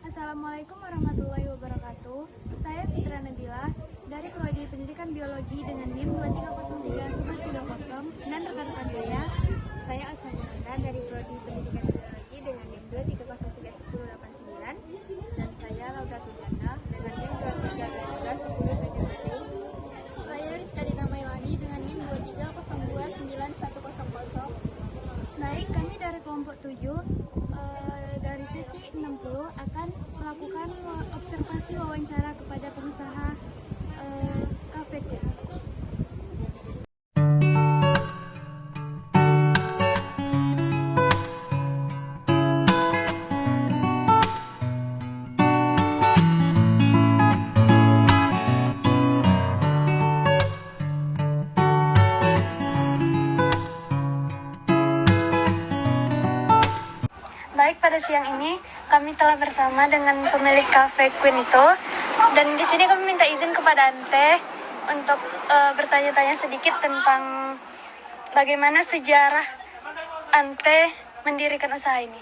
Assalamualaikum warahmatullahi wabarakatuh. Saya Fitra Nabila dari Prodi Pendidikan Biologi dengan NIM 23031130 dan rekan-rekan saya. Saya Ocha Nanda dari Prodi Pendidikan Biologi dengan NIM 23031089 dan saya Lauda Tuliana dengan NIM 23031070. Saya Rizka Dina Mailani dengan NIM 23029100. Baik, kami dari kelompok 7 dari sesi 60 akan melakukan observasi wawancara kepada pengusaha kafe. Baik, pada siang ini kami telah bersama dengan pemilik Cafe Queen itu, dan di sini kami minta izin kepada Ante untuk bertanya-tanya sedikit tentang bagaimana sejarah Ante mendirikan usaha ini.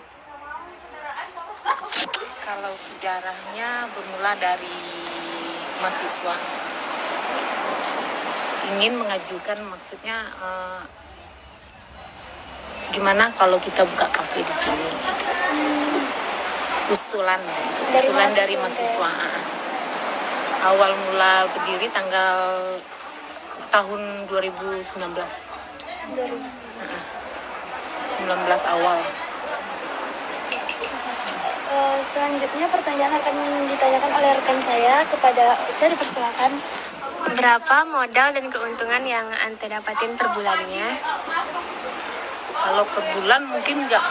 Kalau sejarahnya bermula dari mahasiswa ingin mengajukan, maksudnya gimana kalau kita buka kafe di sini? Usulan dari mahasiswa. Awal mula berdiri tahun 2019. 19 awal. Selanjutnya pertanyaan akan ditanyakan oleh rekan saya kepada Ocha, dipersilakan. Berapa modal dan keuntungan yang Ante dapatin per bulannya? Kalau per bulan mungkin nggak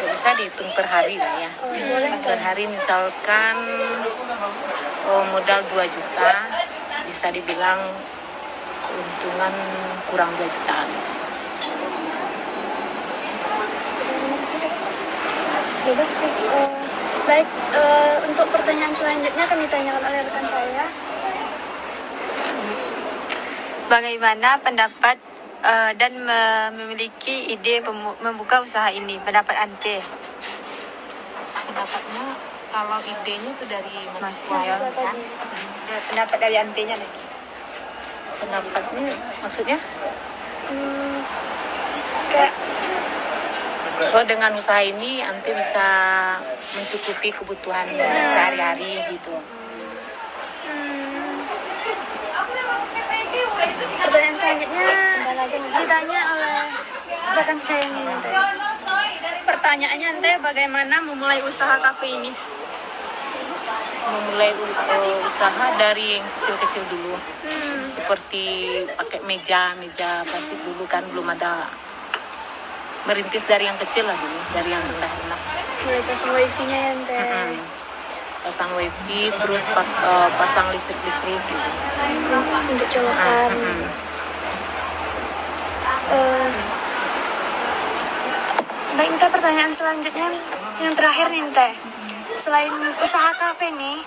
bisa dihitung per hari lah ya. Per hari misalkan modal 2 juta, bisa dibilang keuntungan kurang 2 jutaan. Baik, untuk pertanyaan selanjutnya akan ditanyakan oleh rekan saya. Bagaimana pendapat dan memiliki ide membuka usaha ini, pendapat Ante? Pendapatnya kalau idenya itu dari mahasiswa kan? Pendapat dari Ante-nya nih. Pendapatnya maksudnya? Kayak Dengan usaha ini Ante bisa mencukupi kebutuhan sehari-hari gitu. pertanyaan selanjutnya ditanya oleh rekan saya ini. Pertanyaannya Ante, bagaimana memulai usaha kafe ini? Memulai usaha dari yang kecil-kecil dulu, seperti pakai meja plastik dulu kan, belum ada. Merintis dari yang kecil lah dulu, dari yang rendah-rendah. Mulai pasang wifi-nya ya, Ante. Pasang wifi, terus pasang listrik gitu. Untuk colokan. Baik, Ante, pertanyaan selanjutnya yang terakhir nih, Ante. Selain usaha kafe nih,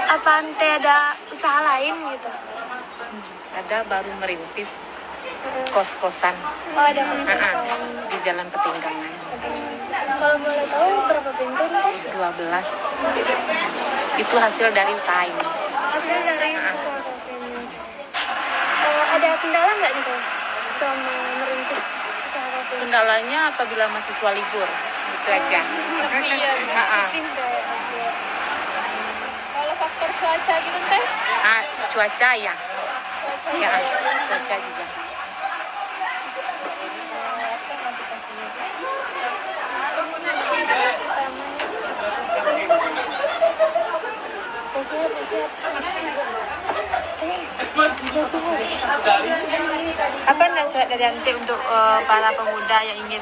apa Ante ada usaha lain gitu? Ada baru merintis kos-kosan. Oh, ada kos-kosan. Di Jalan Petinggangan. Kalau boleh tahu berapa pintu, Ante? 12. Itu hasil dari usaha ini. Hasil dari usaha kafe ini. Ada kendala nggak nih, Ante, selama merintis usaha kafe ini? Kendalanya apabila mahasiswa libur, itu aja. Kalau faktor cuaca gitu Teh? Cuaca ya. Cuaca juga. Apa nasihat dari Ante untuk para pemuda yang ingin